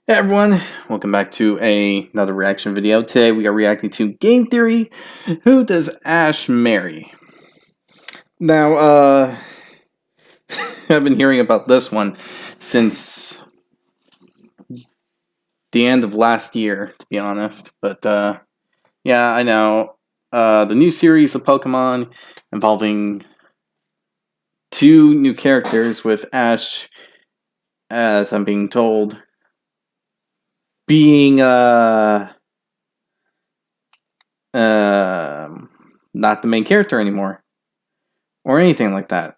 Hey everyone, welcome back to another reaction video. Today we are reacting to Game Theory, Who Does Ash Marry? Now, I've been hearing about this one since the end of last year, to be honest. But, yeah, I know. The new series of Pokemon involving two new characters with Ash, as I'm being told, being, not the main character anymore, or anything like that.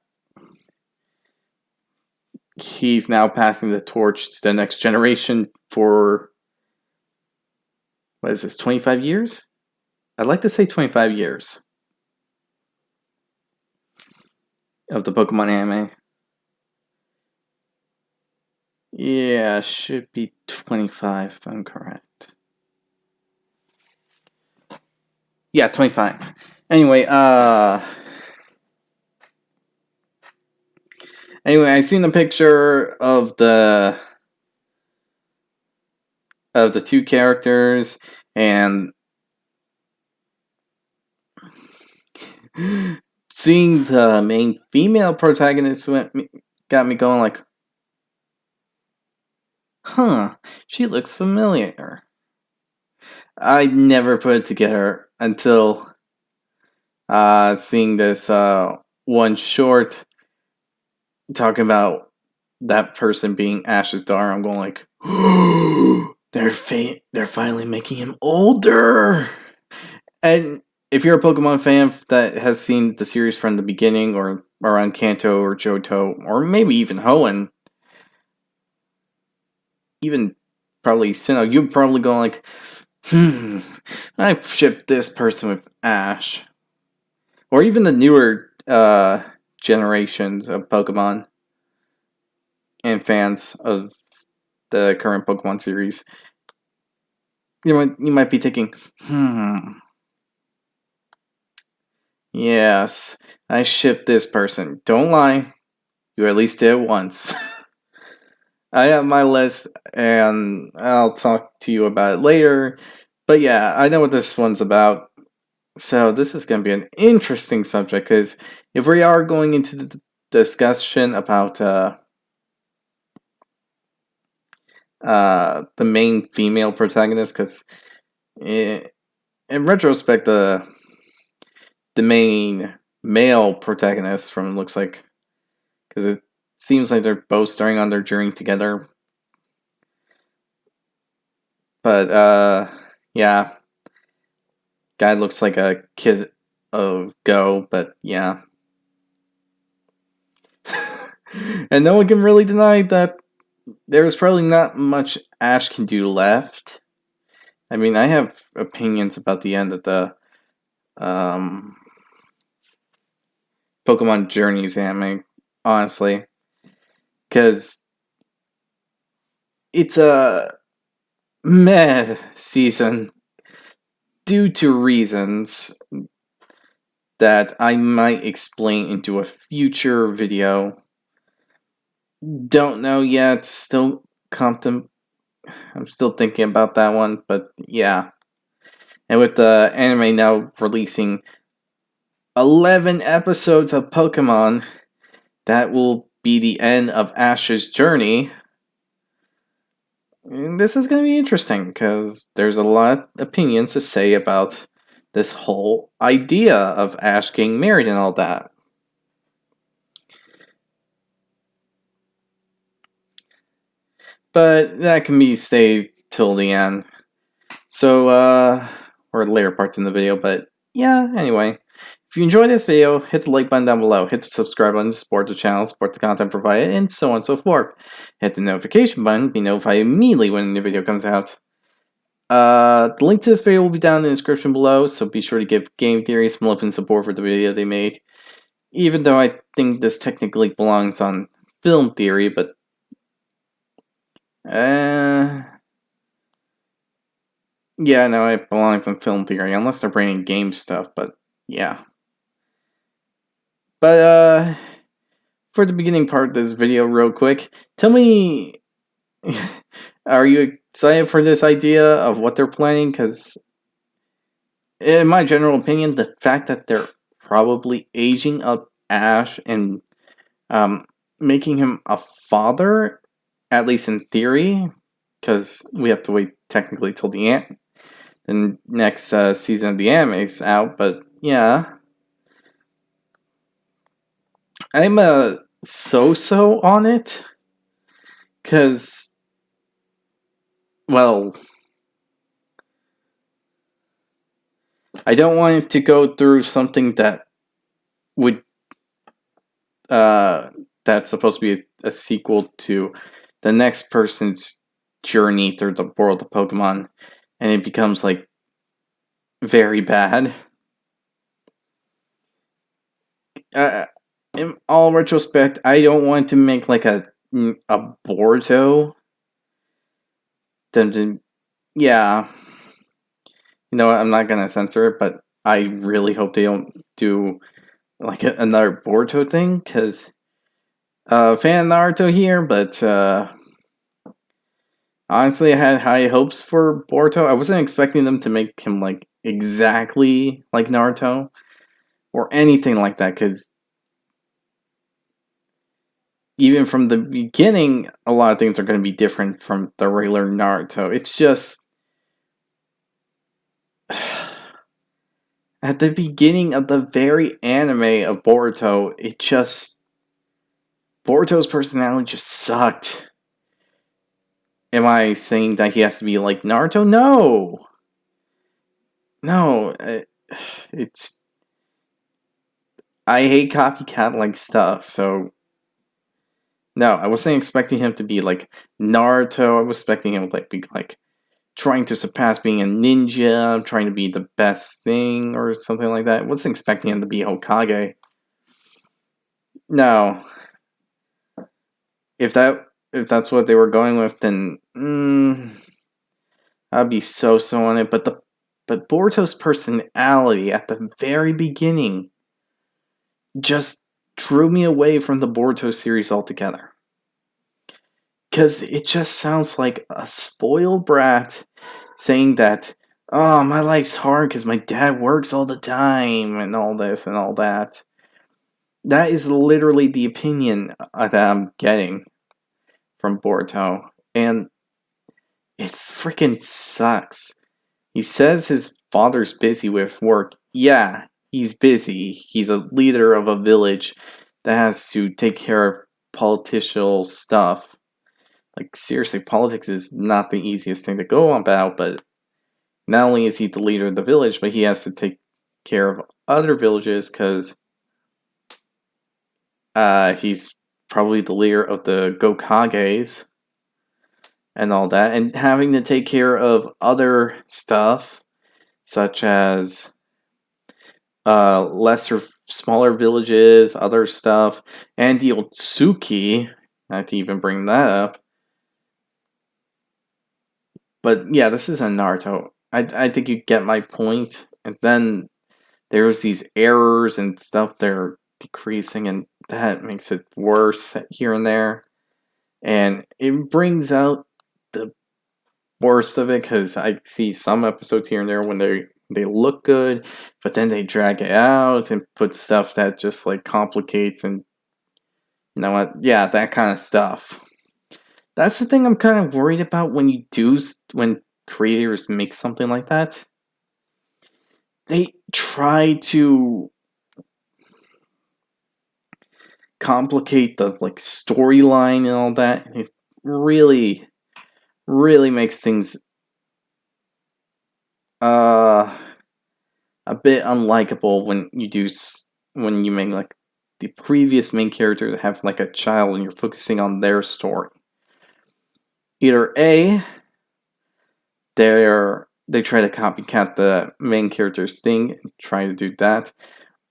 He's now passing the torch to the next generation for, what is this, 25 years? I'd like to say 25 years of the Pokemon anime. Yeah, should be 25 if I'm correct. Yeah, 25. Anyway, I seen a picture of the two characters, and seeing the main female protagonist got me going like, huh, she looks familiar. I never put it together until seeing this one short talking about that person being Ash's daughter. I'm going like, they're finally making him older. And if you're a Pokemon fan that has seen the series from the beginning, or around Kanto or Johto, or maybe even Hoenn, even probably Sinnoh, you're probably going like, I've shipped this person with Ash. Or even the newer generations of Pokemon and fans of the current Pokemon series. You might be thinking, yes, I shipped this person. Don't lie, you at least did it once. I have my list, and I'll talk to you about it later. But yeah, I know what this one's about. So this is going to be an interesting subject, because if we are going into the discussion about the main female protagonist, because in retrospect, the main male protagonist from looks like, because it seems like they're both starting on their journey together. But yeah, guy looks like a kid of Go, but yeah. And no one can really deny that there's probably not much Ash can do left. I mean, I have opinions about the end of the Pokemon Journeys anime, honestly, because it's a meh season due to reasons that I might explain into a future video. Don't know yet. I'm still thinking about that one, but yeah. And with the anime now releasing 11 episodes of Pokemon, that will be the end of Ash's journey. And this is going to be interesting, because there's a lot of opinions to say about this whole idea of Ash getting married and all that. But that can be saved till the end. So, or later parts in the video, but yeah, anyway. If you enjoyed this video, hit the like button down below, hit the subscribe button to support the channel, support the content provided, and so on and so forth. Hit the notification button, be notified immediately when a new video comes out. The link to this video will be down in the description below, so be sure to give Game Theory some love and support for the video they made. Even though I think this technically belongs on Film Theory, but yeah, no, it belongs on Film Theory, unless they're bringing game stuff, but yeah. But, for the beginning part of this video real quick, tell me, Are you excited for this idea of what they're planning? Because, in my general opinion, the fact that they're probably aging up Ash and um, making him a father, at least in theory, because we have to wait technically till the next season of the anime is out. But yeah, I'm a so-so on it, because, well, I don't want it to go through something that would uh, that's supposed to be a sequel to the next person's journey through the world of Pokemon, and it becomes like very bad. Uh, in all retrospect, I don't want to make like a Borzo. Then, yeah, you know what? I'm not gonna censor it, but I really hope they don't do like another Boruto thing, because fan of Naruto here, but honestly, I had high hopes for Boruto. I wasn't expecting them to make him like exactly like Naruto or anything like that, because even from the beginning, a lot of things are going to be different from the regular Naruto. It's just at the beginning of the very anime of Boruto, it just Boruto's personality just sucked. Am I saying that he has to be like Naruto? No, no. It's I hate copycat like stuff, so no, I wasn't expecting him to be like Naruto. I was expecting him to like be like trying to surpass being a ninja, trying to be the best thing or something like that. I wasn't expecting him to be Hokage. No, if that's what they were going with, then I'd be so on it. But Boruto's personality at the very beginning just drew me away from the Boruto series altogether. Because it just sounds like a spoiled brat saying that, oh, my life's hard because my dad works all the time and all this and all that. That is literally the opinion that I'm getting from Boruto. And it freaking sucks. He says his father's busy with work. Yeah, he's busy. He's a leader of a village that has to take care of political stuff. Like, seriously, politics is not the easiest thing to go about, but not only is he the leader of the village, but he has to take care of other villages because he's probably the leader of the Gokages and all that, and having to take care of other stuff such as lesser, smaller villages, other stuff, and the Otsuki. Not to even bring that up. But yeah, this is a Naruto. I think you get my point. And then there's these errors and stuff they're decreasing, and that makes it worse here and there. And it brings out the worst of it, because I see some episodes here and there when they look good, but then they drag it out and put stuff that just like complicates, and you know what? Yeah, that kind of stuff. That's the thing I'm kind of worried about when creators make something like that. They try to complicate the like storyline and all that, and it really makes things uh a bit unlikable when you make like the previous main character have like a child and you're focusing on their story. Either A, they try to copycat the main character's thing and try to do that,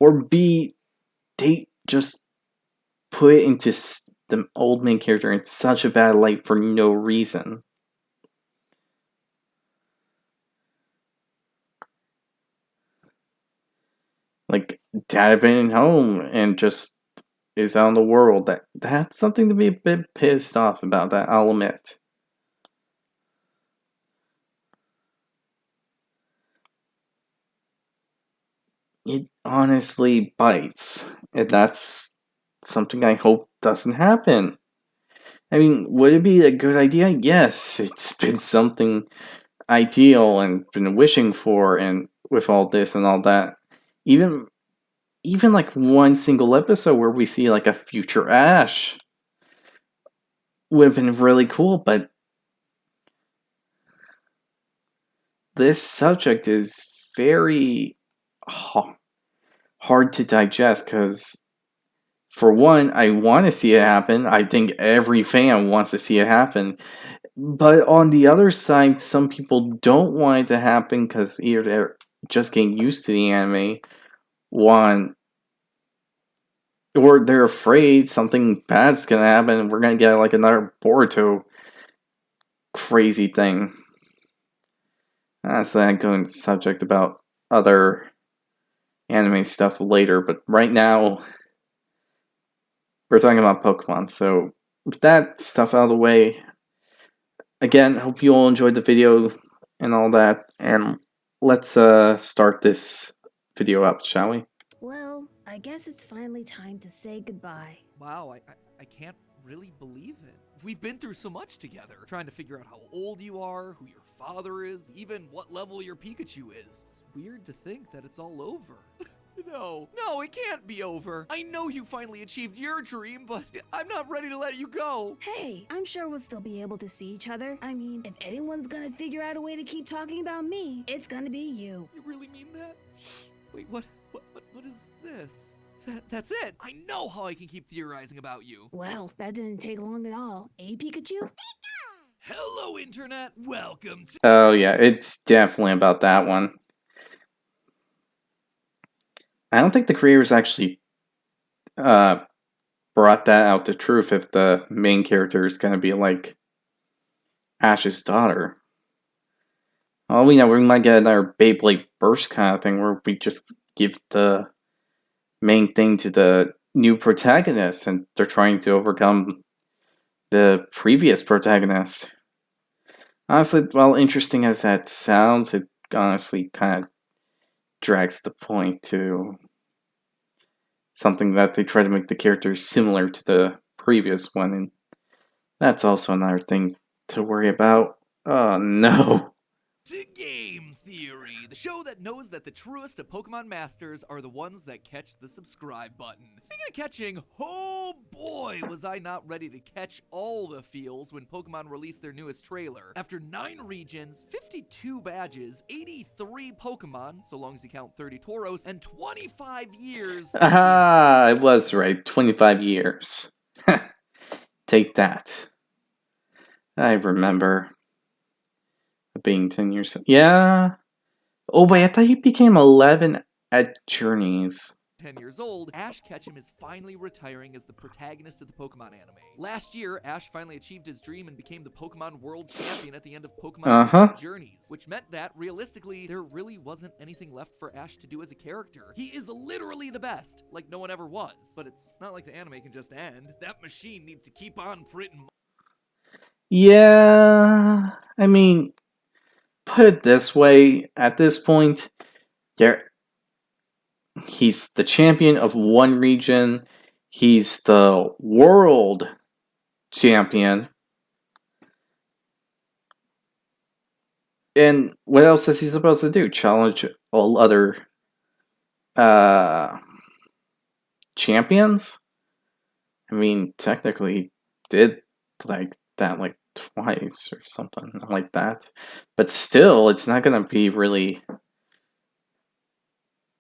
or B, they just put it into the old main character in such a bad light for no reason. Like, dad been home and just is out in the world. That's something to be a bit pissed off about, that I'll admit. it honestly bites. And that's something I hope doesn't happen. I mean, would it be a good idea? Yes, it's been something ideal and been wishing for, and with all this and all that. Even like one single episode where we see like a future Ash would have been really cool, but this subject is very hard to digest because, for one, I want to see it happen. I think every fan wants to see it happen. But on the other side, some people don't want it to happen because either they're just getting used to the anime, one, or they're afraid something bad's gonna happen and we're gonna get like another Boruto crazy thing. That's that going subject about other anime stuff later, but right now we're talking about Pokemon. So with that stuff out of the way, again, hope you all enjoyed the video and all that, and let's start this video up, shall we? Well, I guess it's finally time to say goodbye. Wow, I can't really believe it. We've been through so much together, trying to figure out how old you are, who your father is, even what level your Pikachu is. It's weird to think that it's all over. No, it can't be over. I know you finally achieved your dream, but I'm not ready to let you go. Hey, I'm sure we'll still be able to see each other. I mean, if anyone's gonna figure out a way to keep talking about me, it's gonna be you. You really mean that? Wait, what is this? That's it. I know how I can keep theorizing about you. Well, that didn't take long at all. Eh, Pikachu? Hello, Internet. Welcome to... Oh yeah, it's definitely about that one. I don't think the creators actually brought that out to truth if the main character is going to be like Ash's daughter. Oh, we know we might get another Beyblade Burst kind of thing where we just give the main thing to the new protagonist and they're trying to overcome the previous protagonist. Honestly, while interesting as that sounds, it honestly kind of drags the point to something that they try to make the characters similar to the previous one, and that's also another thing to worry about. Oh no. To Game Theory, the show that knows that the truest of Pokemon masters are the ones that catch the subscribe button. Speaking of catching, oh boy, was I not ready to catch all the feels when Pokemon released their newest trailer. After 9 regions, 52 badges, 83 Pokemon, so long as you count 30 Tauros, and 25 years... Ah, I was right. 25 years. Take that. I remember being 10 years. Yeah. Oh, wait, I thought he became 11 at Journeys. 10 years old, Ash Ketchum is finally retiring as the protagonist of the Pokemon anime. Last year, Ash finally achieved his dream and became the Pokemon World Champion at the end of Pokemon Journeys, which meant that, realistically, there really wasn't anything left for Ash to do as a character. He is literally the best, like no one ever was. But it's not like the anime can just end. That machine needs to keep on printing. Yeah, I mean, put it this way, at this point, he's the champion of one region, he's the world champion, and what else is he supposed to do? Challenge all other champions? I mean, technically, he did like that like twice or something like that. But still, it's not gonna be really...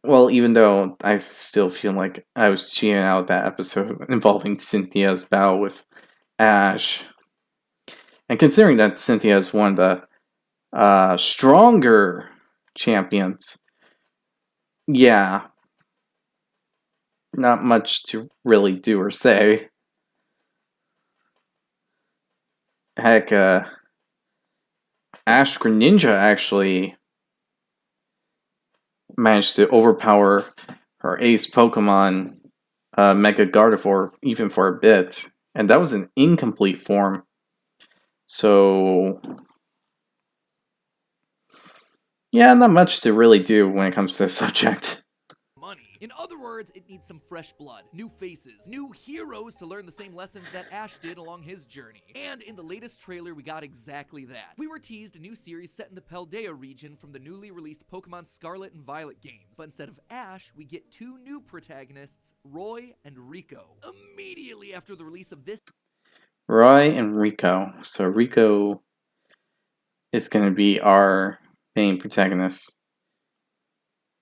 Well, even though I still feel like I was cheating out that episode involving Cynthia's battle with Ash. And considering that Cynthia is one of the stronger champions, yeah, not much to really do or say. Heck, Ash Greninja actually managed to overpower her ace Pokemon, Mega Gardevoir, even for a bit. And that was an incomplete form. So, yeah, not much to really do when it comes to the subject. In other words, it needs some fresh blood, new faces, new heroes to learn the same lessons that Ash did along his journey. And in the latest trailer, we got exactly that. We were teased a new series set in the Paldea region from the newly released Pokemon Scarlet and Violet games. But instead of Ash, we get two new protagonists, Roy and Rico. Immediately after the release of this Roy and Rico. So Rico is going to be our main protagonist.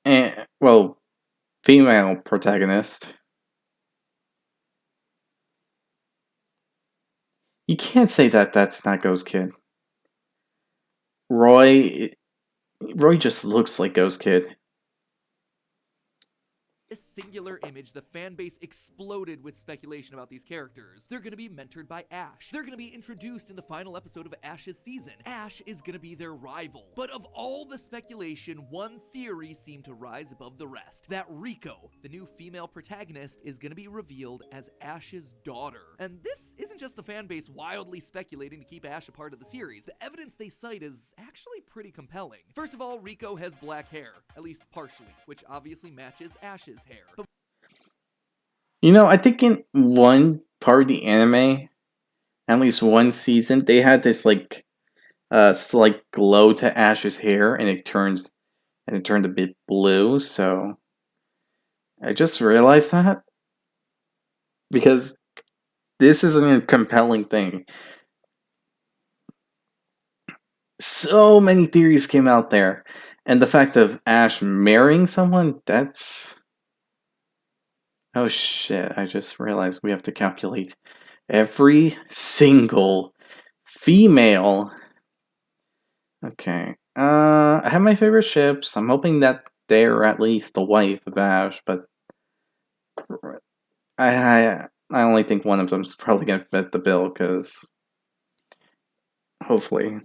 And, well, female protagonist. You can't say that that's not Ghost Kid. Roy just looks like Ghost Kid. singular image, the fan base exploded with speculation about these characters. They're gonna be mentored by Ash. They're gonna be introduced in the final episode of Ash's season. Ash is gonna be their rival. But of all the speculation, one theory seemed to rise above the rest. That Rico, the new female protagonist, is gonna be revealed as Ash's daughter. And this isn't just the fan base wildly speculating to keep Ash a part of the series. The evidence they cite is actually pretty compelling. First of all, Rico has black hair, at least partially, which obviously matches Ash's hair. But You know, I think in one part of the anime, at least one season, they had this like slight glow to Ash's hair, and it turned a bit blue. So I just realized that because this isn't a compelling thing. So many theories came out there, and the fact of Ash marrying someone, that's... Oh shit, I just realized we have to calculate every single female. Okay. I have my favorite ships. I'm hoping that they're at least the wife of Ash, but I only think one of them's probably gonna fit the bill, because hopefully.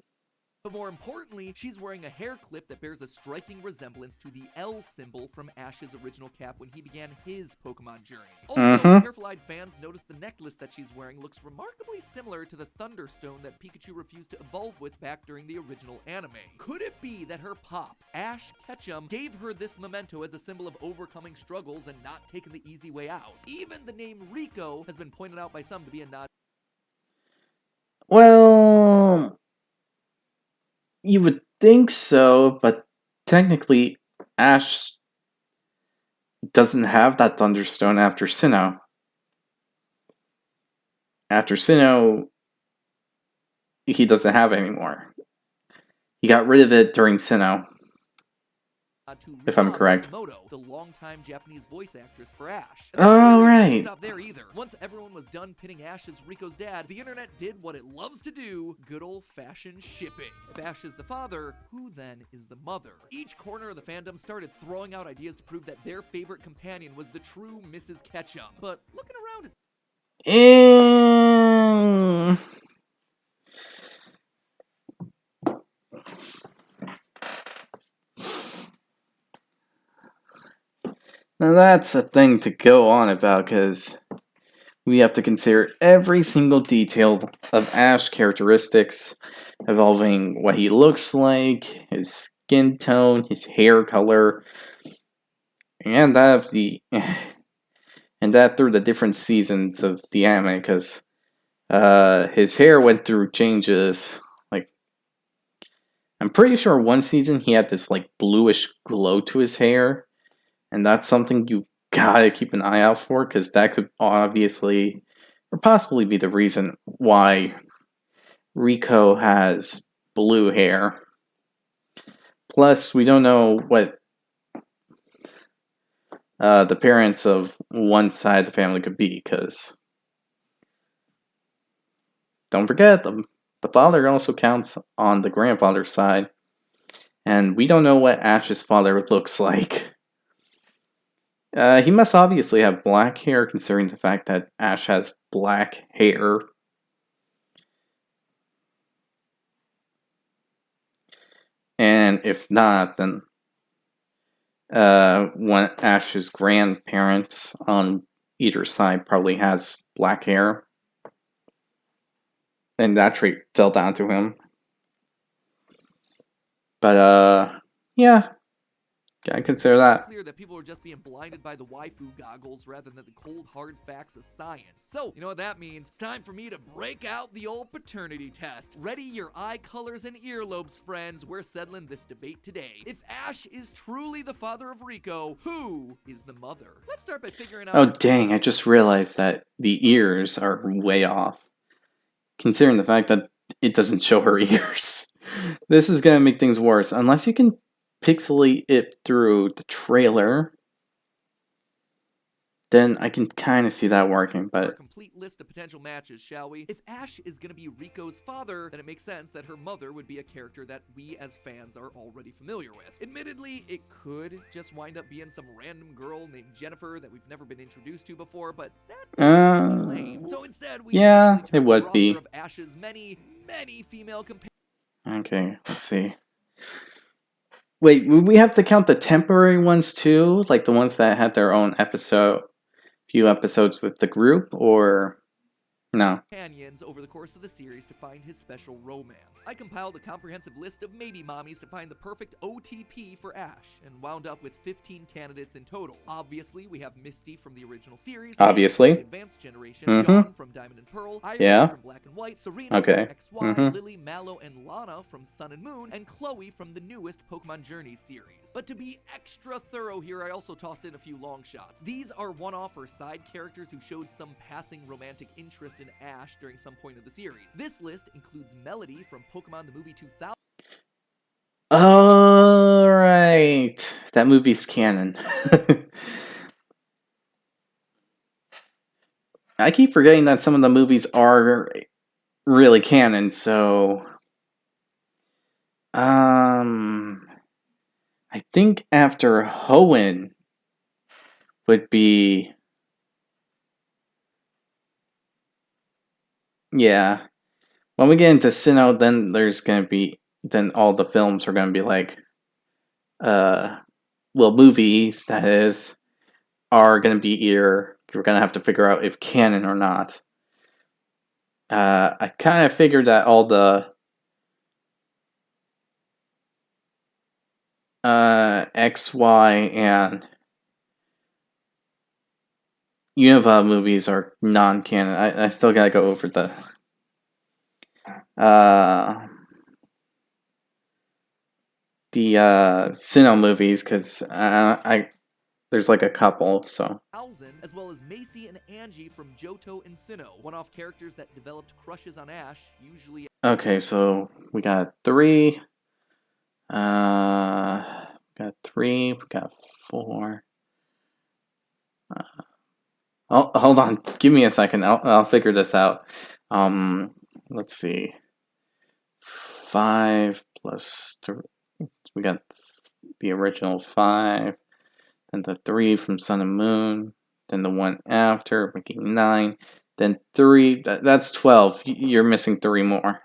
But more importantly, she's wearing a hair clip that bears a striking resemblance to the L symbol from Ash's original cap when he began his Pokemon journey. Also, careful-eyed fans notice the necklace that she's wearing looks remarkably similar to the Thunderstone that Pikachu refused to evolve with back during the original anime. Could it be that her pops, Ash Ketchum, gave her this memento as a symbol of overcoming struggles and not taking the easy way out? Even the name Rico has been pointed out by some to be a nod. Well, you would think so, but technically, Ash doesn't have that Thunderstone after Sinnoh. After Sinnoh, he doesn't have it anymore. He got rid of it during Sinnoh, if I'm correct. Matsumoto, the longtime Japanese voice actress for Ash. Oh, right. Stop there either. Once everyone was done pinning Ash as Rico's dad, the internet did what it loves to do: good old-fashioned shipping. If Ash is the father, who then is the mother? Each corner of the fandom started throwing out ideas to prove that their favorite companion was the true Mrs. Ketchum. But looking around, Now that's a thing to go on about, because we have to consider every single detail of Ash characteristics, involving what he looks like, his skin tone, his hair color, and that of the and that through the different seasons of the anime, because his hair went through changes. Like, I'm pretty sure one season he had this like bluish glow to his hair, and that's something you gotta keep an eye out for, because that could obviously or possibly be the reason why Rico has blue hair. Plus, we don't know what the parents of one side of the family could be, because don't forget, the father also counts on the grandfather's side, and we don't know what Ash's father looks like. He must obviously have black hair, considering the fact that Ash has black hair. And if not, then one Ash's grandparents on either side probably has black hair, and that trait fell down to him. But yeah, I consider that. Clear that people are just being blinded by the waifu goggles rather than the cold hard facts of science. So, you know what that means? It's time for me to break out the old paternity test. Ready your eye colors and earlobes, friends. We're settling this debate today. If Ash is truly the father of Rico, who is the mother? Let's start by figuring out. Oh dang, I just realized that the ears are way off. Considering the fact that it doesn't show her ears. This is gonna make things worse. Unless you can pixelate it through the trailer, then I can kind of see that working, Our but complete list of potential matches, shall we? If Ash is going to be Rico's father, then it makes sense that her mother would be a character that we as fans are already familiar with. Admittedly, it could just wind up being some random girl named Jennifer that we've never been introduced to before, but that would be lame. So instead, we yeah, naturally turn it to the would roster be. of Ash's many female companions. Okay, let's see. Wait, would we have to count the temporary ones too? Like the ones that had their own few episodes with the group, or no? Over the course of the series to find his special romance. I compiled a comprehensive list of maybe mommies to find the perfect OTP for Ash, and wound up with 15 candidates in total. Obviously, we have Misty from the original series, Obviously. from the advanced generation, Dawn from Diamond and Pearl, Iris from Black and White, Serena Okay. from XY, Lily, Mallow, and Lana from Sun and Moon, and Chloe from the newest Pokemon Journey series. But to be extra thorough here, I also tossed in a few long shots. These are one-off or side characters who showed some passing romantic interest in Ash during some point of the series. This list includes Melody from Pokemon the Movie 2000. Alright. That movie's canon. I keep forgetting that some of the movies are really canon, so I think after Hoenn would be, yeah. When we get into Sinnoh, then then all the films are gonna be like, movies, that is, are gonna be you're gonna have to figure out if canon or not. I kind of figured that all the XY and Unova movies are non-canon. I still gotta go over the Sinnoh movies because there's like a couple, so. As well as Macy and Angie from Johto and Sinnoh, one-off characters that developed crushes on Ash, usually. Okay, so we got 3. We got 4. Oh, hold on. Give me a second. I'll figure this out. Let's see. 5 plus 3. We got the original 5, then the 3 from Sun and Moon, then the one after, making 9, then 3. That's 12. You're missing 3 more.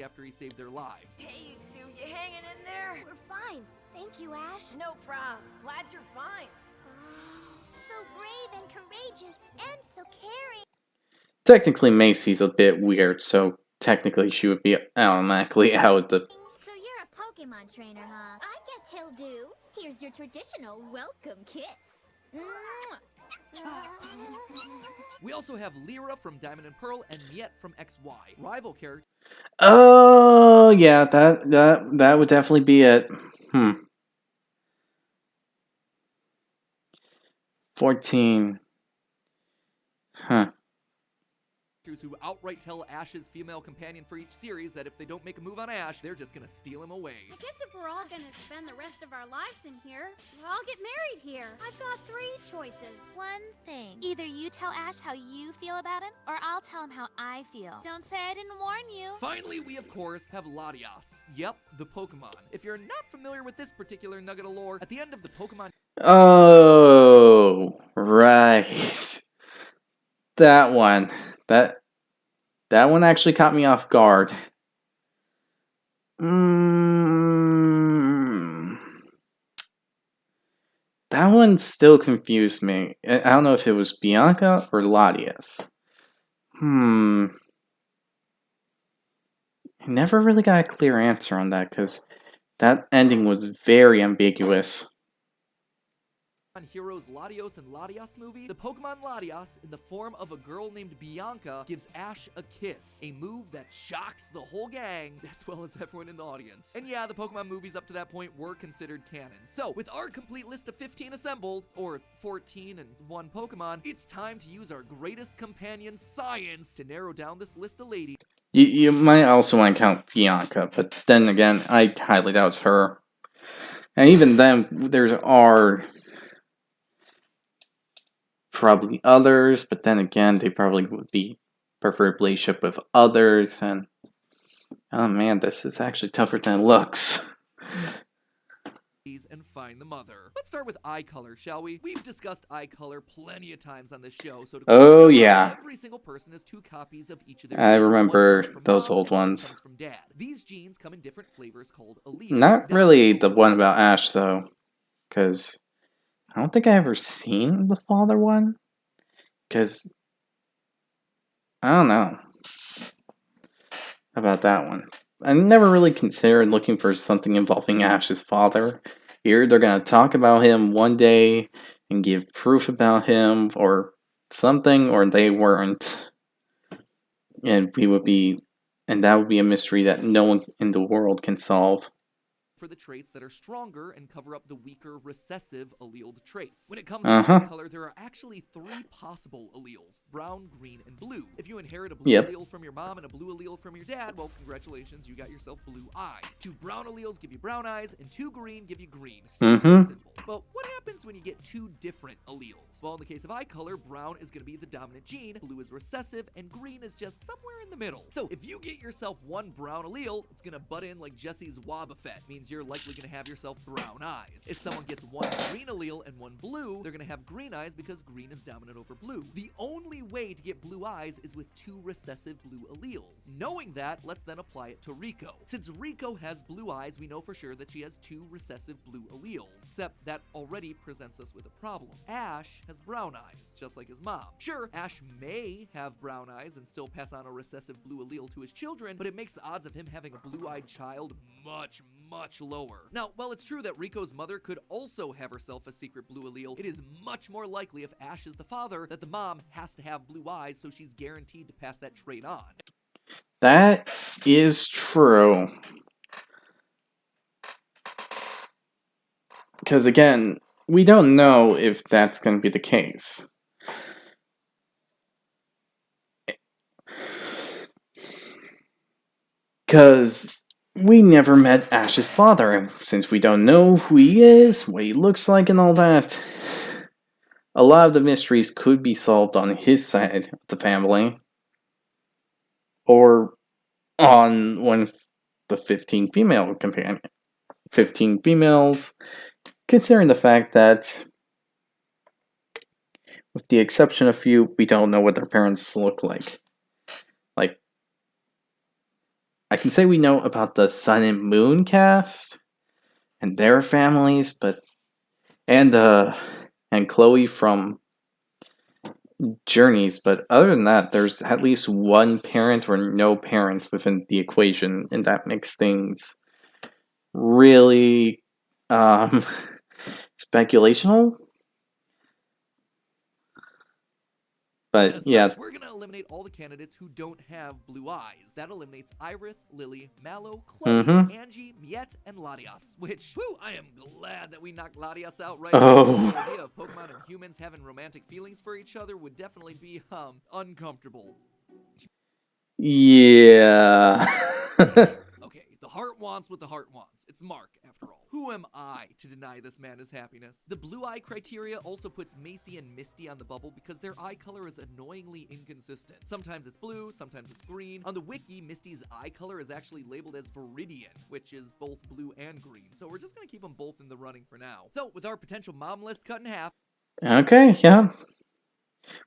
After he saved their lives. Hey, you two, you hanging in there? We're fine. Thank you, Ash. No problem. Glad you're fine. So brave and courageous and so caring. Technically, Macy's a bit weird, so technically she would be automatically out the. So you're a Pokemon trainer, huh? I guess he'll do. Here's your traditional welcome kiss. Mwah. We also have Lyra from Diamond and Pearl and Miette from XY, rival characters. Oh yeah, that would definitely be it. 14. Huh. Who outright tell Ash's female companion for each series that if they don't make a move on Ash, they're just gonna steal him away. I guess if we're all gonna spend the rest of our lives in here, we'll all get married here. I've got 3 choices. One thing. Either you tell Ash how you feel about him, or I'll tell him how I feel. Don't say I didn't warn you. Finally, we of course have Latias. Yep, the Pokemon. If you're not familiar with this particular nugget of lore, at the end of the Pokemon. Oh, right. That one. That one actually caught me off guard. That one still confused me. I don't know if it was Bianca or Latias. I never really got a clear answer on that because that ending was very ambiguous. Heroes Latios and Latias movie, the Pokemon Latias, in the form of a girl named Bianca, gives Ash a kiss, a move that shocks the whole gang, as well as everyone in the audience. And yeah, the Pokemon movies up to that point were considered canon. So, with our complete list of 15 assembled, or 14 and 1 Pokemon, it's time to use our greatest companion, science, to narrow down this list of ladies. You might also want to count Bianca, but then again, I highly doubt it's her. And even then, there are probably others, but then again, they probably would be preferably shipped with others, and oh man, this is actually tougher than it looks. And find the mother. Let's start with eye color, shall we? We've discussed eye color plenty of times on this show, so to Oh yeah, every single person has 2 copies of each of their I genes. remember One comes from those mom old and one ones. comes from dad. These genes come in different flavors called alleles. Not Now, really we'll the go one over about Ash though, because I don't think I ever seen the father one. Because I don't know about that one. I never really considered looking for something involving Ash's father. Here they're gonna talk about him one day and give proof about him or something, or they weren't. And that would be a mystery that no one in the world can solve. for the traits that are stronger and cover up the weaker recessive alleled traits. When it comes Uh-huh. to color, there are actually 3 possible alleles: brown, green, and blue. If you inherit a blue Yep. allele from your mom and a blue allele from your dad, well, congratulations, you got yourself blue eyes. 2 brown alleles give you brown eyes, and 2 green give you green. Mhm. Simple. But what happens when you get 2 different alleles? Well, in the case of eye color, brown is going to be the dominant gene, blue is recessive, and green is just somewhere in the middle. So if you get yourself 1 brown allele, it's going to butt in like Jesse's Wobbuffet, means you're likely going to have yourself brown eyes. If someone gets 1 green allele and 1 blue, they're going to have green eyes because green is dominant over blue. The only way to get blue eyes is with 2 recessive blue alleles. Knowing that, let's then apply it to Rico. Since Rico has blue eyes, we know for sure that she has 2 recessive blue alleles, except that already presents us with a problem. Ash has brown eyes, just like his mom. Sure, Ash may have brown eyes and still pass on a recessive blue allele to his children, but it makes the odds of him having a blue-eyed child much, much lower. Now, while it's true that Rico's mother could also have herself a secret blue allele, it is much more likely if Ash is the father that the mom has to have blue eyes, so she's guaranteed to pass that trait on. That is true. Because again, we don't know if that's going to be the case. Because we never met Ash's father, and since we don't know who he is, what he looks like, and all that, a lot of the mysteries could be solved on his side of the family, or on one of the 15 female companions. 15 females, considering the fact that, with the exception of a few, we don't know what their parents look like. Like, I can say we know about the Sun and Moon cast and their families, but and Chloe from Journeys, but other than that, there's at least one parent or no parents within the equation, and that makes things really speculational. But As yeah, such, we're gonna eliminate all the candidates who don't have blue eyes. That eliminates Iris, Lily, Mallow, Close, Angie, Miette, and Latias. Which, whew, I am glad that we knocked Latias out right Oh. now. The idea of Pokemon and humans having romantic feelings for each other would definitely be, uncomfortable. yeah. Okay, the heart wants what the heart wants. It's Mark, after all. Who am I to deny this man his happiness? The blue eye criteria also puts Macy and Misty on the bubble because their eye color is annoyingly inconsistent. Sometimes it's blue, sometimes it's green. On the wiki, Misty's eye color is actually labeled as Viridian, which is both blue and green. So we're just gonna keep them both in the running for now. So with our potential mom list cut in half. Okay, yeah.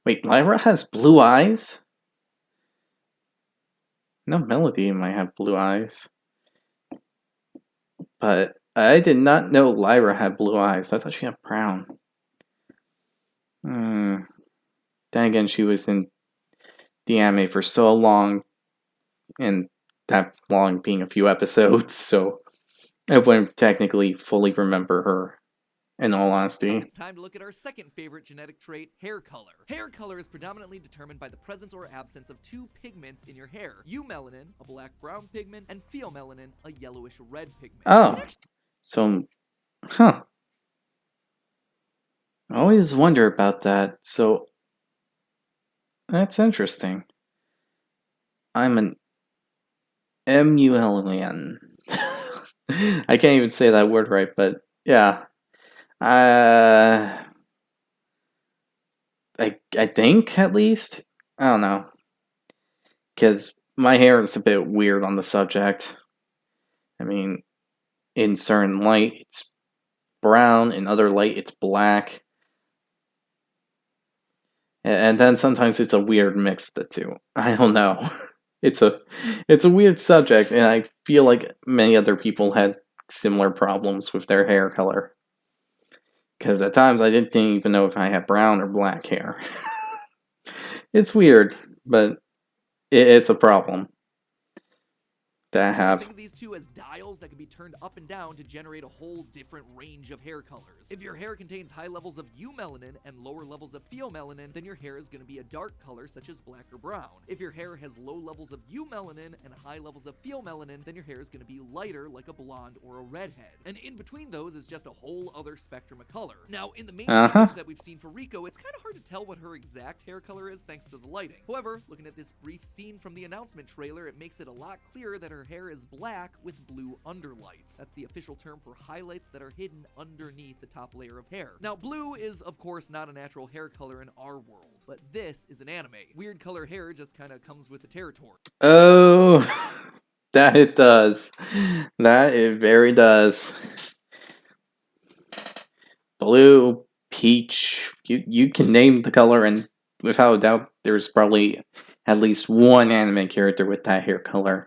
Wait, Lyra has blue eyes? No, Melody might have blue eyes. But I did not know Lyra had blue eyes. I thought she had brown. Then again, she was in the anime for so long, and that long being a few episodes, so I wouldn't technically fully remember her. in all honesty. It's time to look at our second favorite genetic trait, hair color. Hair color is predominantly determined by the presence or absence of two pigments in your hair. Eumelanin, a black-brown pigment, and pheomelanin, a yellowish-red pigment. Oh, so, huh. I always wonder about that, so that's interesting. I'm an MULN. I can't even say that word right, but yeah. I think, at least. I don't know. Because my hair is a bit weird on the subject. I mean, in certain light, it's brown. In other light, it's black. And then sometimes it's a weird mix of the two. I don't know. It's a weird subject, and I feel like many other people had similar problems with their hair color. Because at times I didn't even know if I had brown or black hair. It's weird, but it's a problem that I have. Think of these two as dials that can be turned up and down to generate a whole different range of hair colors. If your hair contains high levels of eumelanin and lower levels of pheomelanin, then your hair is going to be a dark color such as black or brown. If your hair has low levels of eumelanin and high levels of pheomelanin, then your hair is going to be lighter like a blonde or a redhead. And in between those is just a whole other spectrum of color. Now, in the main footage that we've seen for Rico, it's kind of hard to tell what her exact hair color is thanks to the lighting. However, looking at this brief scene from the announcement trailer, it makes it a lot clearer that her hair is black with blue underlights. That's the official term for highlights that are hidden underneath the top layer of hair. Now, blue is, of course, not a natural hair color in our world, but this is an anime. Weird color hair just kind of comes with the territory. Oh, that it does. That it very does. Blue, peach, you can name the color, and without a doubt, there's probably at least one anime character with that hair color.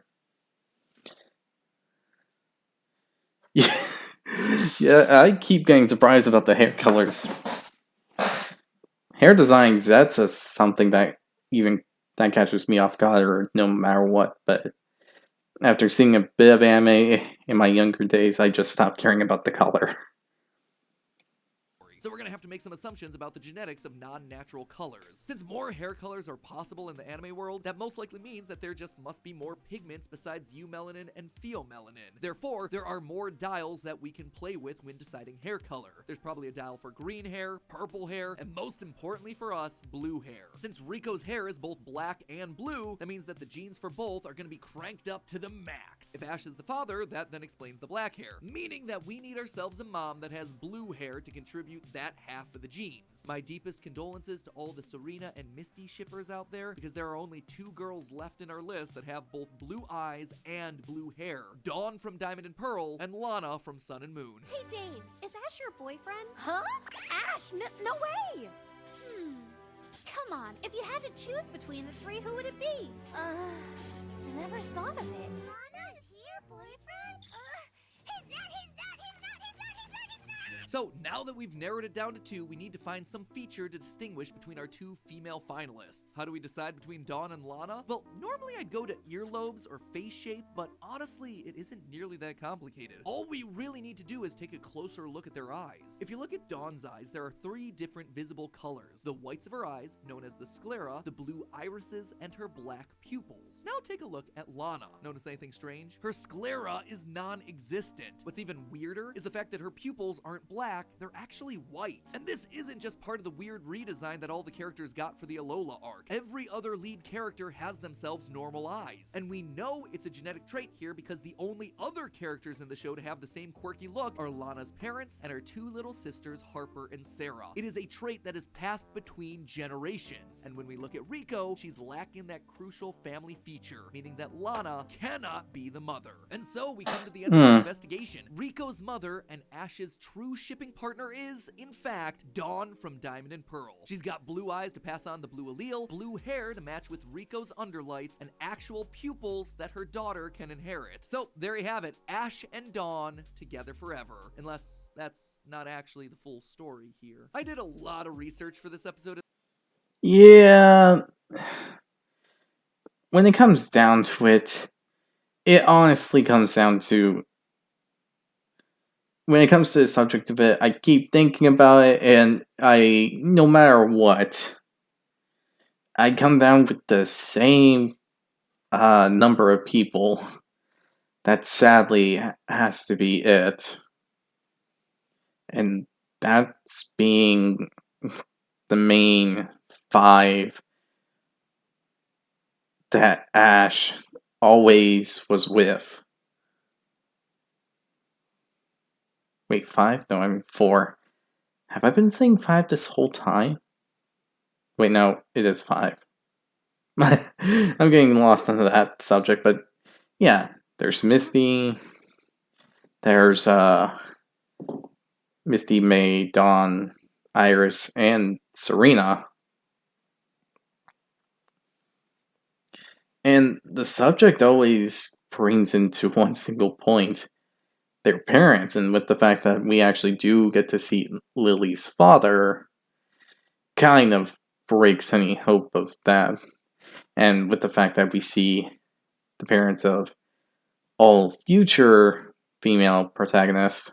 Yeah, I keep getting surprised about the hair colors. Hair designs, that's something that catches me off guard, or no matter what, but after seeing a bit of anime in my younger days, I just stopped caring about the color. So we're going to have to make some assumptions about the genetics of non-natural colors. Since more hair colors are possible in the anime world, that most likely means that there just must be more pigments besides eumelanin and pheomelanin. Therefore, there are more dials that we can play with when deciding hair color. There's probably a dial for green hair, purple hair, and most importantly for us, blue hair. Since Rico's hair is both black and blue, that means that the genes for both are going to be cranked up to the max. If Ash is the father, that then explains the black hair, meaning that we need ourselves a mom that has blue hair to contribute that half of the genes. My deepest condolences to all the Serena and Misty shippers out there, because there are only 2 girls left in our list that have both blue eyes and blue hair. Dawn from Diamond and Pearl, and Lana from Sun and Moon. Hey, Dane, is Ash your boyfriend? Huh? Ash, no way! Come on, if you had to choose between the 3, who would it be? I never thought of it. Lana, is he your boyfriend? He's not. So now that we've narrowed it down to 2, we need to find some feature to distinguish between our 2 female finalists. How do we decide between Dawn and Lana? Well, normally I'd go to earlobes or face shape, but honestly, it isn't nearly that complicated. All we really need to do is take a closer look at their eyes. If you look at Dawn's eyes, there are 3 different visible colors. The whites of her eyes, known as the sclera, the blue irises, and her black pupils. Now take a look at Lana. Notice anything strange? Her sclera is non-existent. What's even weirder is the fact that her pupils aren't black, they're actually white. And this isn't just part of the weird redesign that all the characters got for the Alola arc. Every other lead character has themselves normal eyes. And we know it's a genetic trait here because the only other characters in the show to have the same quirky look are Lana's parents and her 2 little sisters, Harper and Sarah. It is a trait that is passed between generations. And when we look at Rico, she's lacking that crucial family feature, meaning that Lana cannot be the mother. And so we come to the end of the investigation. Rico's mother and Ash's true shipping partner is, in fact, Dawn from Diamond and Pearl. She's got blue eyes to pass on the blue allele, blue hair to match with Rico's underlights, and actual pupils that her daughter can inherit. So there you have it, Ash and Dawn together forever. Unless that's not actually the full story here. I did a lot of research for this episode. Yeah. When it comes down to it, it honestly comes down to when it comes to the subject of it, I keep thinking about it, and no matter what, I come down with the same number of people. That sadly has to be it. And that's being the main 5 that Ash always was with. Wait, 5? No, I mean 4. Have I been saying 5 this whole time? Wait, no, it is 5. I'm getting lost into that subject, but yeah, there's Misty, there's Misty, May, Dawn, Iris, and Serena. And the subject always brings into one single point: their parents, and with the fact that we actually do get to see Lily's father, kind of breaks any hope of that. And with the fact that we see the parents of all future female protagonists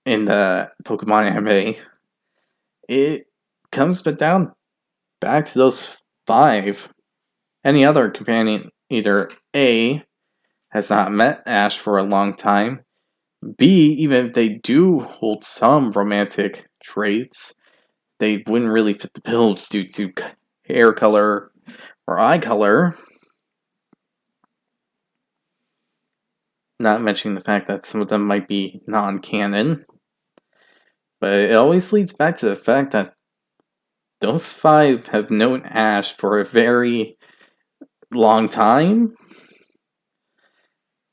in the Pokemon anime, it comes back to those 5. Any other companion either A, has not met Ash for a long time, B, even if they do hold some romantic traits, they wouldn't really fit the bill due to hair color or eye color. Not mentioning the fact that some of them might be non-canon. But it always leads back to the fact that those 5 have known Ash for a very long time.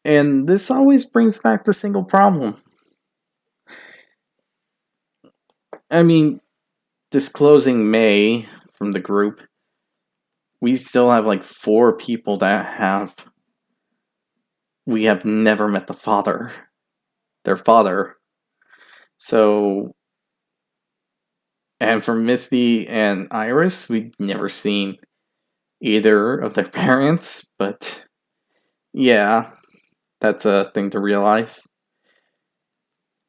And this always brings back the single problem. I mean, disclosing May from the group, we still have like 4 people that we have never met their father. So, and for Misty and Iris, we've never seen either of their parents, but yeah, that's a thing to realize.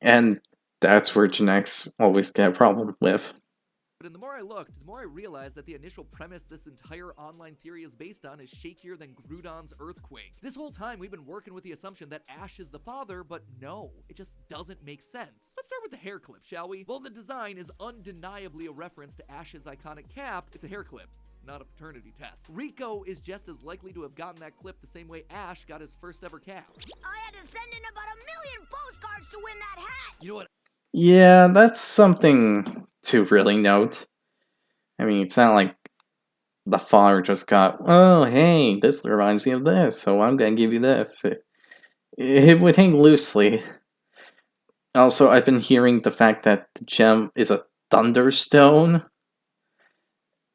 And that's where genetics always get a problem with. But the more I looked, the more I realized that the initial premise this entire online theory is based on is shakier than Groudon's earthquake. This whole time we've been working with the assumption that Ash is the father, but no, it just doesn't make sense. Let's start with the hair clip, shall we? Well, the design is undeniably a reference to Ash's iconic cap. It's a hair clip. It's not a paternity test. Rico is just as likely to have gotten that clip the same way Ash got his first ever cap. I had to send in about 1 million postcards to win that hat! You know what? Yeah, that's something to really note. I mean, it's not like the father just got, oh, hey, this reminds me of this, so I'm gonna give you this. It would hang loosely. Also, I've been hearing the fact that the gem is a thunderstone.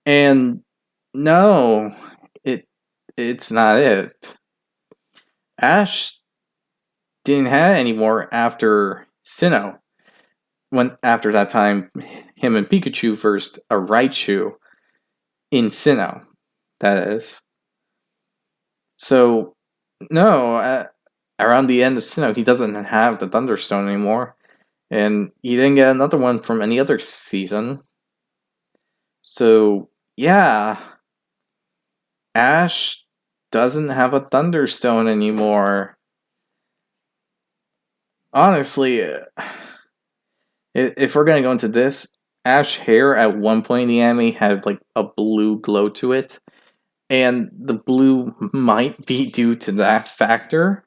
And no, it's not it. Ash didn't have any more after Sinnoh. After that time, him and Pikachu versed a Raichu in Sinnoh, that is. So, no, around the end of Sinnoh, he doesn't have the Thunderstone anymore. And he didn't get another one from any other season. So, yeah. Ash doesn't have a Thunderstone anymore. Honestly, if we're gonna go into this, Ash hair at one point in the anime had like a blue glow to it, and the blue might be due to that factor.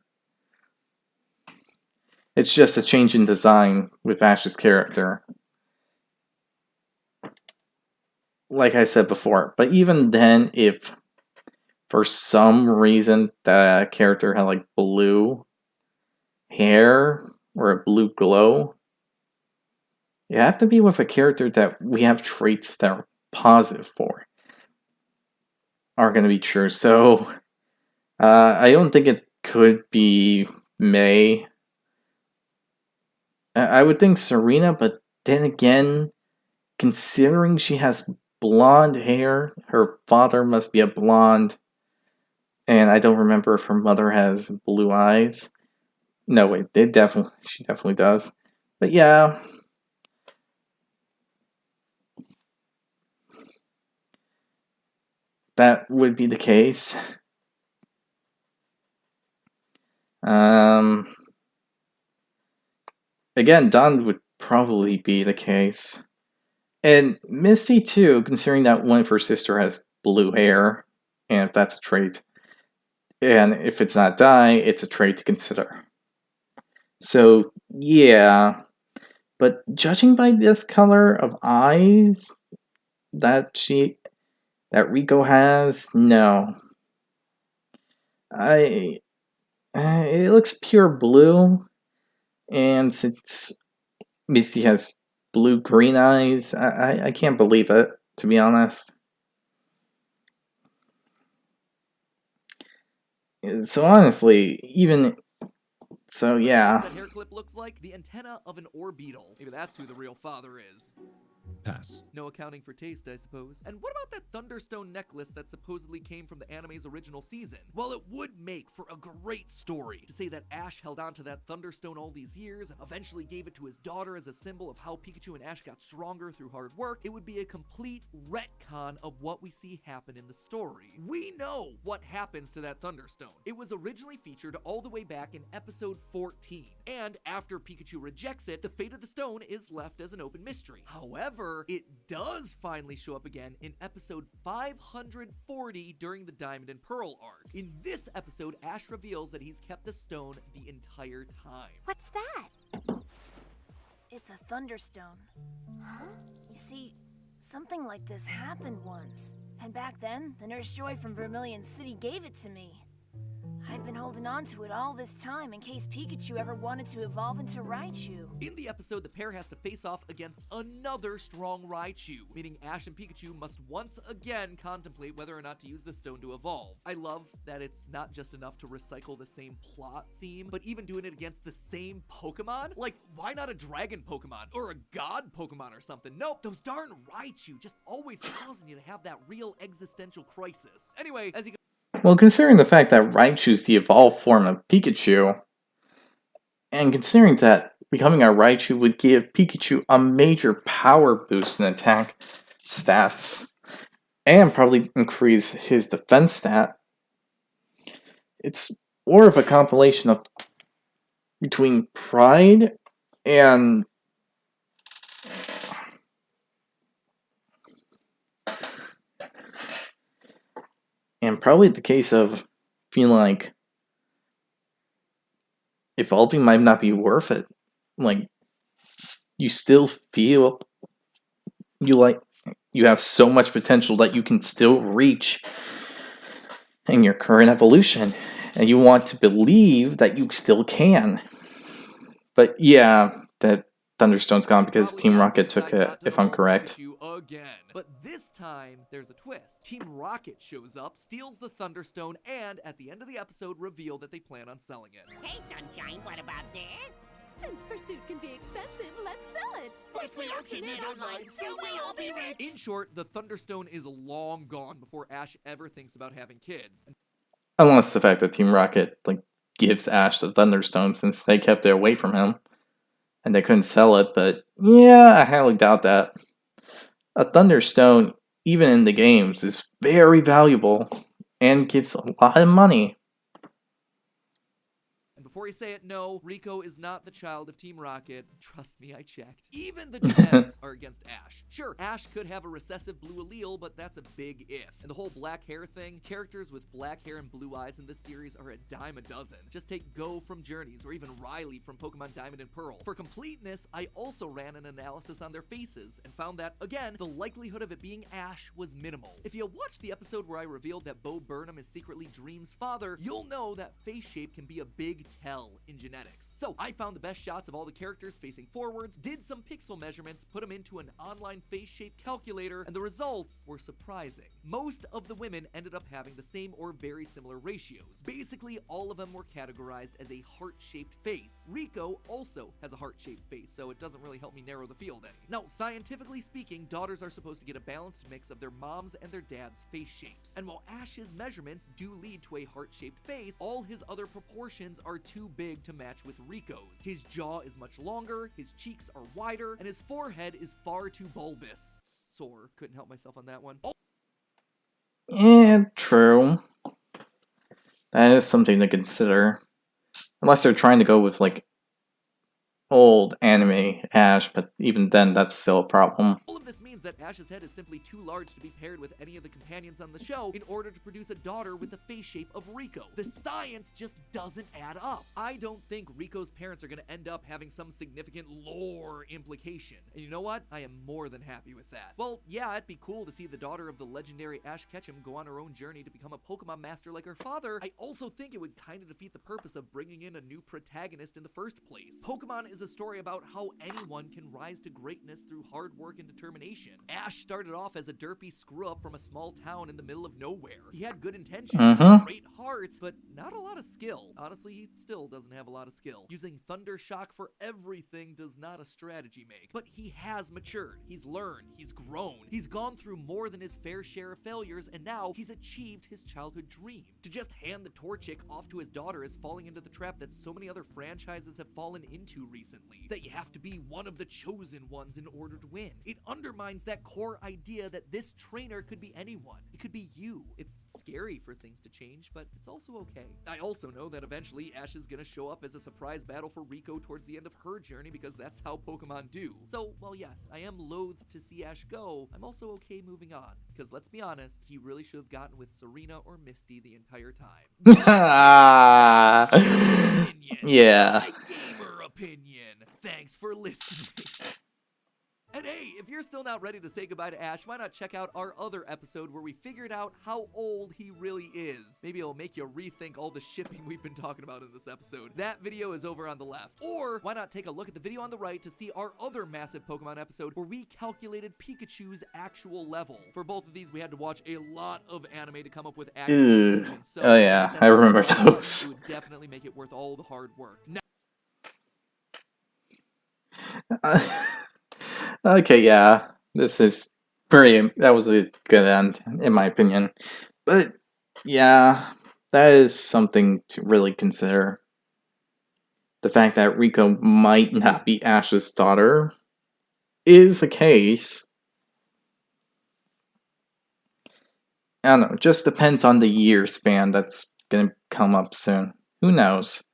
It's just a change in design with Ash's character. Like I said before, but even then, if for some reason that character had like blue hair or a blue glow, it have to be with a character that we have traits that are positive for, are going to be true. So, I don't think it could be May. I would think Serena, but then again, considering she has blonde hair, her father must be a blonde, and I don't remember if her mother has blue eyes. No, wait, she definitely does. But yeah, that would be the case. Um, again, Don would probably be the case. And Misty too, considering that one of her sister has blue hair, and if that's a trait. And if it's not dye, it's a trait to consider. So, yeah. But judging by this color of eyes that Rico has, no. It looks pure blue, and since Misty has blue-green eyes, I can't believe it, to be honest. So honestly, yeah. That hair clip looks like the antenna of an ore beetle. Maybe that's who the real father is. Pass. No accounting for taste, I suppose. And what about that Thunderstone necklace that supposedly came from the anime's original season? Well, it would make for a great story to say that Ash held on to that Thunderstone all these years and eventually gave it to his daughter as a symbol of how Pikachu and Ash got stronger through hard work. It would be a complete retcon of what we see happen in the story. We know what happens to that Thunderstone. It was originally featured all the way back in episode 14. And after Pikachu rejects it, the fate of the stone is left as an open mystery. However, it does finally show up again in episode 540 during the Diamond and Pearl arc. In this episode, Ash reveals that he's kept the stone the entire time. What's that? It's a Thunderstone. Huh? You see, something like this happened once. And back then, the Nurse Joy from Vermilion City gave it to me. I've been holding on to it all this time in case Pikachu ever wanted to evolve into Raichu. In the episode, the pair has to face off against another strong Raichu, meaning Ash and Pikachu must once again contemplate whether or not to use the stone to evolve. I love that it's not just enough to recycle the same plot theme, but even doing it against the same Pokemon? Like, why not a dragon Pokemon or a god Pokemon or something? Nope, those darn Raichu just always causing you to have that real existential crisis. Anyway, as you Well, considering the fact that Raichu's the evolved form of Pikachu, and considering that becoming a Raichu would give Pikachu a major power boost in attack stats, and probably increase his defense stat, it's more of a compilation of between pride and probably the case of feeling like evolving might not be worth it. Like, you still feel you have so much potential that you can still reach in your current evolution, and you want to believe that you still can. But yeah, that Thunderstone's gone because Team Rocket took it, if I'm correct. Again. But this time, there's a twist. Team Rocket shows up, steals the Thunderstone, and at the end of the episode, reveal that they plan on selling it. Hey, Sunshine, what about this? Since pursuit can be expensive, let's sell it. Once we auction it online, so we'll all be rich. In short, the Thunderstone is long gone before Ash ever thinks about having kids. Unless the fact that Team Rocket gives Ash the Thunderstone since they kept it away from him. And they couldn't sell it, but yeah, I highly doubt that. A Thunderstone, even in the games, is very valuable and gives a lot of money. Before you say it, no, Rico is not the child of Team Rocket. Trust me, I checked. Even the genetics are against Ash. Sure, Ash could have a recessive blue allele, but that's a big if. And the whole black hair thing, characters with black hair and blue eyes in this series are a dime a dozen. Just take Go from Journeys, or even Riley from Pokemon Diamond and Pearl. For completeness, I also ran an analysis on their faces, and found that, again, the likelihood of it being Ash was minimal. If you watched the episode where I revealed that Bo Burnham is secretly Dream's father, you'll know that face shape can be a big tell in genetics. So I found the best shots of all the characters facing forwards, did some pixel measurements, put them into an online face shape calculator, and the results were surprising. Most of the women ended up having the same or very similar ratios. Basically, all of them were categorized as a heart-shaped face. Rico also has a heart-shaped face, so it doesn't really help me narrow the field any. Now, scientifically speaking, daughters are supposed to get a balanced mix of their mom's and their dad's face shapes. And while Ash's measurements do lead to a heart-shaped face, all his other proportions are too too big to match with Rico's. His jaw is much longer, his cheeks are wider, and his forehead is far too bulbous. Sore, couldn't help myself on that one. Yeah, true. That is something to consider. Unless they're trying to go with, like, old anime Ash, but even then, that's still a problem. All of this means that Ash's head is simply too large to be paired with any of the companions on the show in order to produce a daughter with the face shape of Rico. The science just doesn't add up. I don't think Rico's parents are going to end up having some significant lore implication. And you know what? I am more than happy with that. Well, yeah, it'd be cool to see the daughter of the legendary Ash Ketchum go on her own journey to become a Pokemon master like her father. I also think it would kind of defeat the purpose of bringing in a new protagonist in the first place. Pokemon is a story about how anyone can rise to greatness through hard work and determination. Ash started off as a derpy screw-up from a small town in the middle of nowhere. He had good intentions, great hearts, but not a lot of skill. Honestly, he still doesn't have a lot of skill. Using Thunder Shock for everything does not a strategy make. But he has matured, he's learned, he's grown. He's gone through more than his fair share of failures, and now he's achieved his childhood dream. To just hand the Torchic off to his daughter is falling into the trap that so many other franchises have fallen into recently. That you have to be one of the chosen ones in order to win. It undermines that core idea that this trainer could be anyone. It could be you. It's scary for things to change, but it's also okay. I also know that eventually Ash is gonna show up as a surprise battle for Rico towards the end of her journey because that's how Pokemon do. So, while yes, I am loath to see Ash go, I'm also okay moving on. Because let's be honest, he really should have gotten with Serena or Misty the entire time. Yeah. My gamer opinion. Thanks for listening. And hey, if you're still not ready to say goodbye to Ash, why not check out our other episode where we figured out how old he really is. Maybe it'll make you rethink all the shipping we've been talking about in this episode. That video is over on the left. Or why not take a look at the video on the right to see our other massive Pokemon episode where we calculated Pikachu's actual level. For both of these, we had to watch a lot of anime to come up with accurate conclusions. So oh yeah, I remember those. It would definitely make it worth all the hard work. Now okay, yeah, that was a good end, in my opinion. But, yeah, that is something to really consider. The fact that Rico might not be Ash's daughter is a case. I don't know, just depends on the year span that's gonna come up soon. Who knows?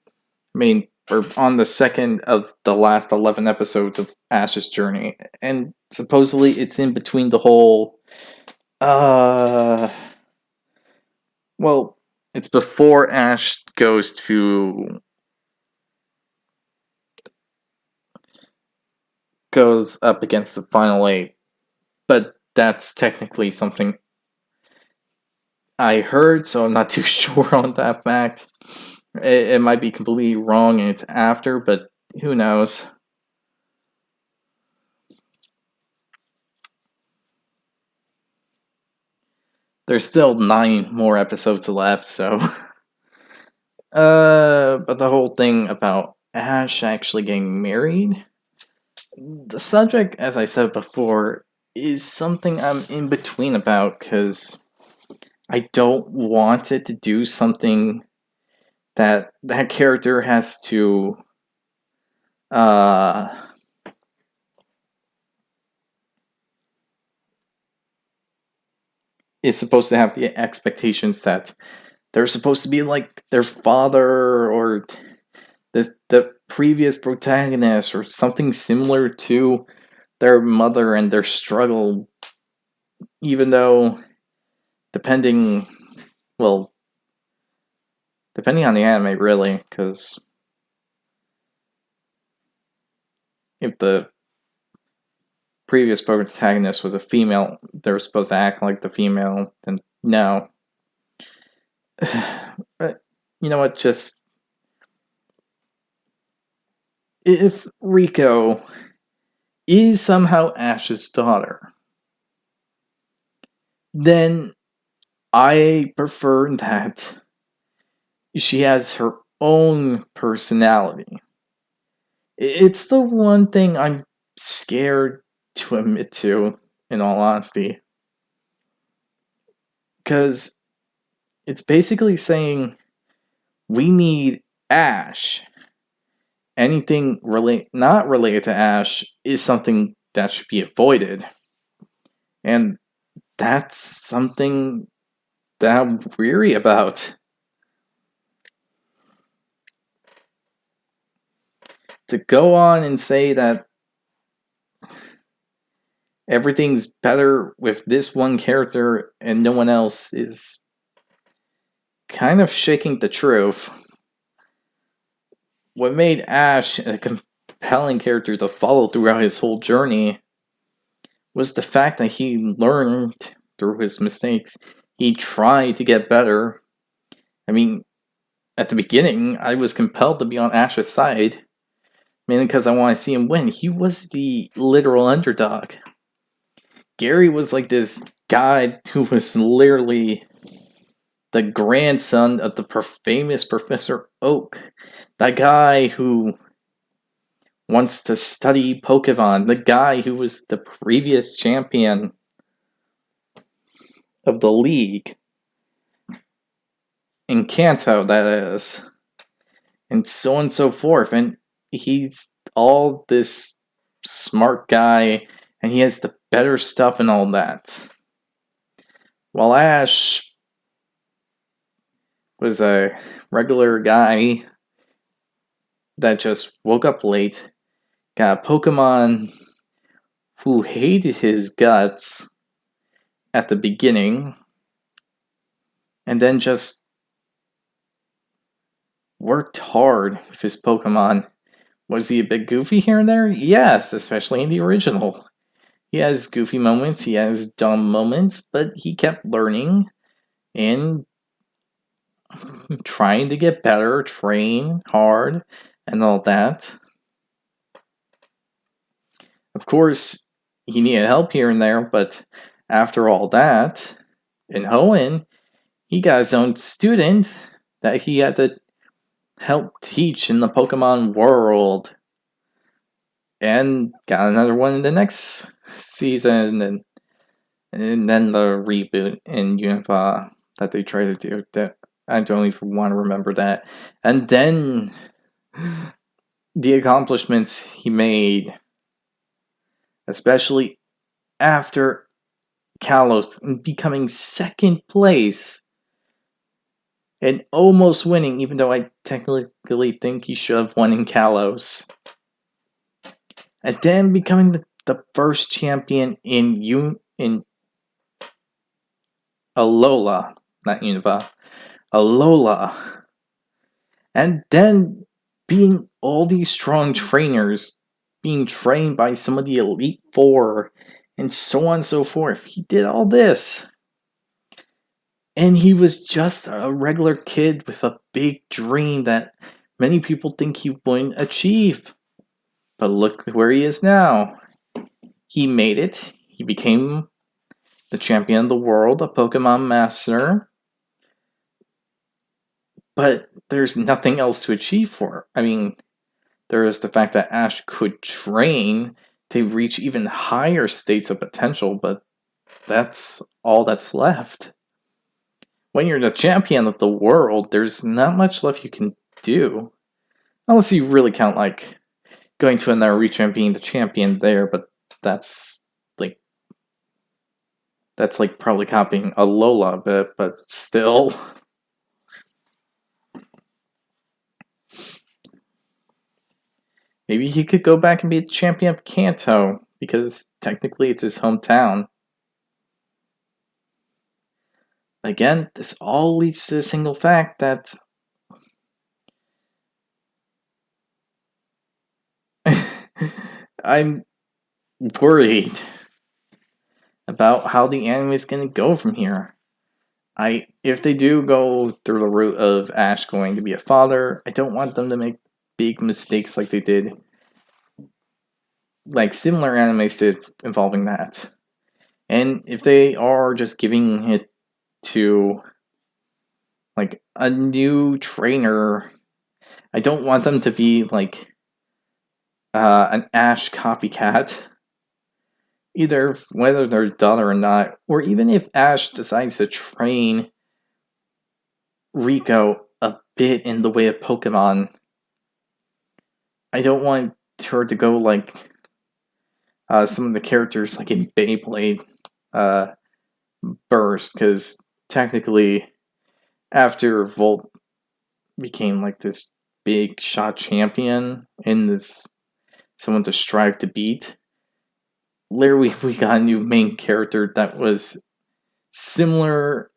I mean, we're on the second of the last 11 episodes of Ash's journey, and supposedly it's in between the whole, well, it's before Ash goes up against the final 8, but that's technically something I heard, so I'm not too sure on that fact. It might be completely wrong and it's after, but who knows? There's still 9 more episodes left, so... but the whole thing about Ash actually getting married? The subject, as I said before, is something I'm in between about, because I don't want it to do something that character has to is supposed to have the expectations that they're supposed to be like their father or the previous protagonist or something similar to their mother and their struggle, even though depending on the anime, really, because if the previous protagonist was a female, they were supposed to act like the female, then no. But you know what, just... if Rico is somehow Ash's daughter, then I prefer that she has her own personality. It's the one thing I'm scared to admit to, in all honesty. Because it's basically saying we need Ash. Anything not related to Ash is something that should be avoided. And that's something that I'm weary about. To go on and say that everything's better with this one character and no one else is kind of shaking the truth. What made Ash a compelling character to follow throughout his whole journey was the fact that he learned through his mistakes. He tried to get better. I mean, at the beginning, I was compelled to be on Ash's side, mainly because I want to see him win. He was the literal underdog. Gary was like this guy who was literally the grandson of the famous Professor Oak. That guy who wants to study Pokemon. The guy who was the previous champion of the league. In Kanto, that is. And so on and so forth. And he's all this smart guy, and he has the better stuff and all that. While Ash was a regular guy that just woke up late, got a Pokemon who hated his guts at the beginning, and then just worked hard with his Pokemon. Was he a bit goofy here and there? Yes, especially in the original. He has goofy moments, he has dumb moments, but he kept learning and trying to get better, train hard, and all that. Of course, he needed help here and there, but after all that, in Hoenn, he got his own student that he had to help teach in the Pokemon world. And got another one in the next season, and then the reboot in Unova that they try to do. That I don't even want to remember that. And then the accomplishments he made, especially after Kalos becoming second place and almost winning, even though I technically think he should have won in Kalos. And then becoming the first champion in Alola, not Unova, Alola. And then being all these strong trainers, being trained by some of the Elite Four, and so on and so forth. He did all this. And he was just a regular kid with a big dream that many people think he wouldn't achieve. But look where he is now. He made it. He became the champion of the world, a Pokemon Master. But there's nothing else to achieve for. I mean, there is the fact that Ash could train to reach even higher states of potential, but that's all that's left. When you're the champion of the world, there's not much left you can do. Unless you really count, like, going to another region and being the champion there, but that's like probably copying Alola a bit, but still. Maybe he could go back and be the champion of Kanto, because technically it's his hometown. Again, this all leads to the single fact that I'm worried about how the anime is going to go from here. If they do go through the route of Ash going to be a father, I don't want them to make big mistakes like they did, like similar animes did involving that. And if they are just giving it to like a new trainer, I don't want them to be like an Ash copycat. Either whether they're done or not, or even if Ash decides to train Rico a bit in the way of Pokemon. I don't want her to go like some of the characters like in Beyblade Burst, because technically after Volt became like this big shot champion and this someone to strive to beat, literally we got a new main character that was similar,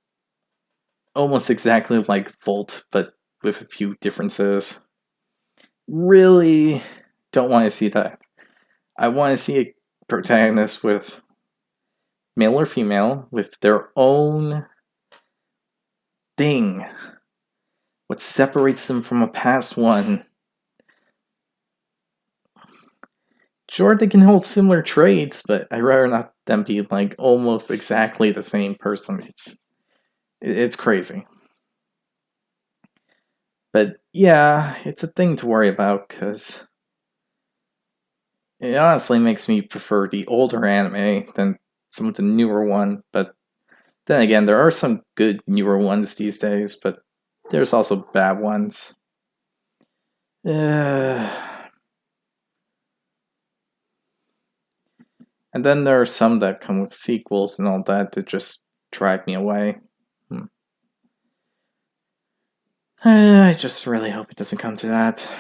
almost exactly like Volt, but with a few differences. Really don't want to see that. I want to see a protagonist with male or female with their own thing. What separates them from a past one. Sure, they can hold similar traits, but I'd rather not them be like almost exactly the same person. It's crazy. But yeah, it's a thing to worry about because it honestly makes me prefer the older anime than some of the newer one. But then again, there are some good newer ones these days, but there's also bad ones. And then there are some that come with sequels and all that just drag me away. I just really hope it doesn't come to that.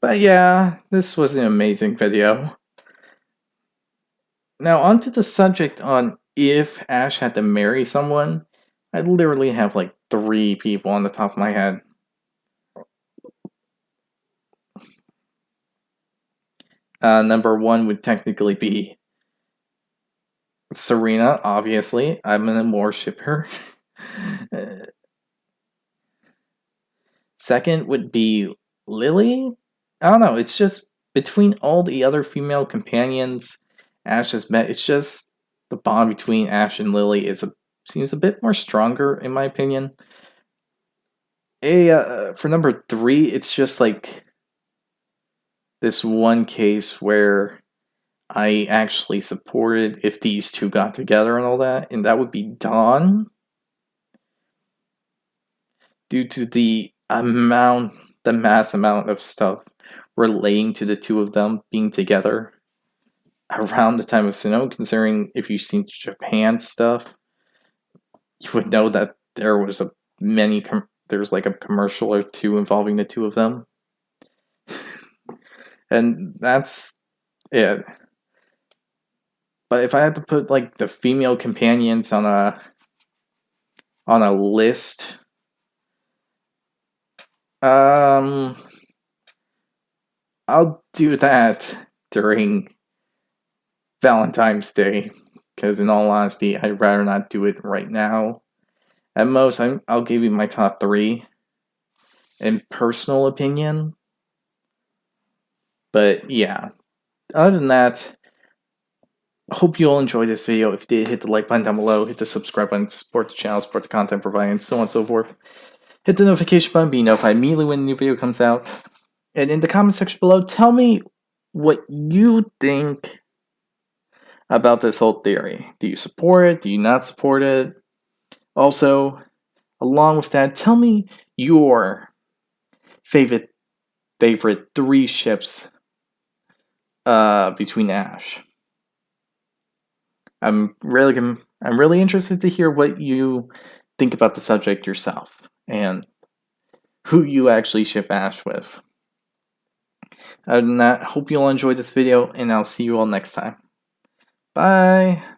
But yeah, this was an amazing video. Now onto the subject on if Ash had to marry someone. I literally have like 3 people on the top of my head. Number 1 would technically be Serena, obviously. I'm gonna worship her. Second would be Lily. I don't know, it's just between all the other female companions Ash has met, it's just the bond between Ash and Lily seems a bit more stronger in my opinion. For number 3, it's just like this one case where I actually supported if these two got together and all that, and that would be Dawn. Due to the mass amount of stuff relating to the two of them being together around the time of Sinnoh, considering if you've seen Japan stuff, you would know that there's like a commercial or two involving the two of them. And that's it. But if I had to put like the female companions on a list, I'll do that during Valentine's Day, because in all honesty, I'd rather not do it right now. At most, I'll give you my top 3 in personal opinion. But yeah, other than that, I hope you all enjoyed this video. If you did, hit the like button down below, hit the subscribe button, support the channel, support the content provided, and so on and so forth. Hit the notification button, be notified immediately when a new video comes out. And in the comment section below, tell me what you think about this whole theory. Do you support it? Do you not support it? Also, along with that, tell me your favorite 3 ships between Ash. I'm really interested to hear what you think about the subject yourself and who you actually ship Ash with. Other than that, hope you all enjoyed this video, and I'll see you all next time. Bye!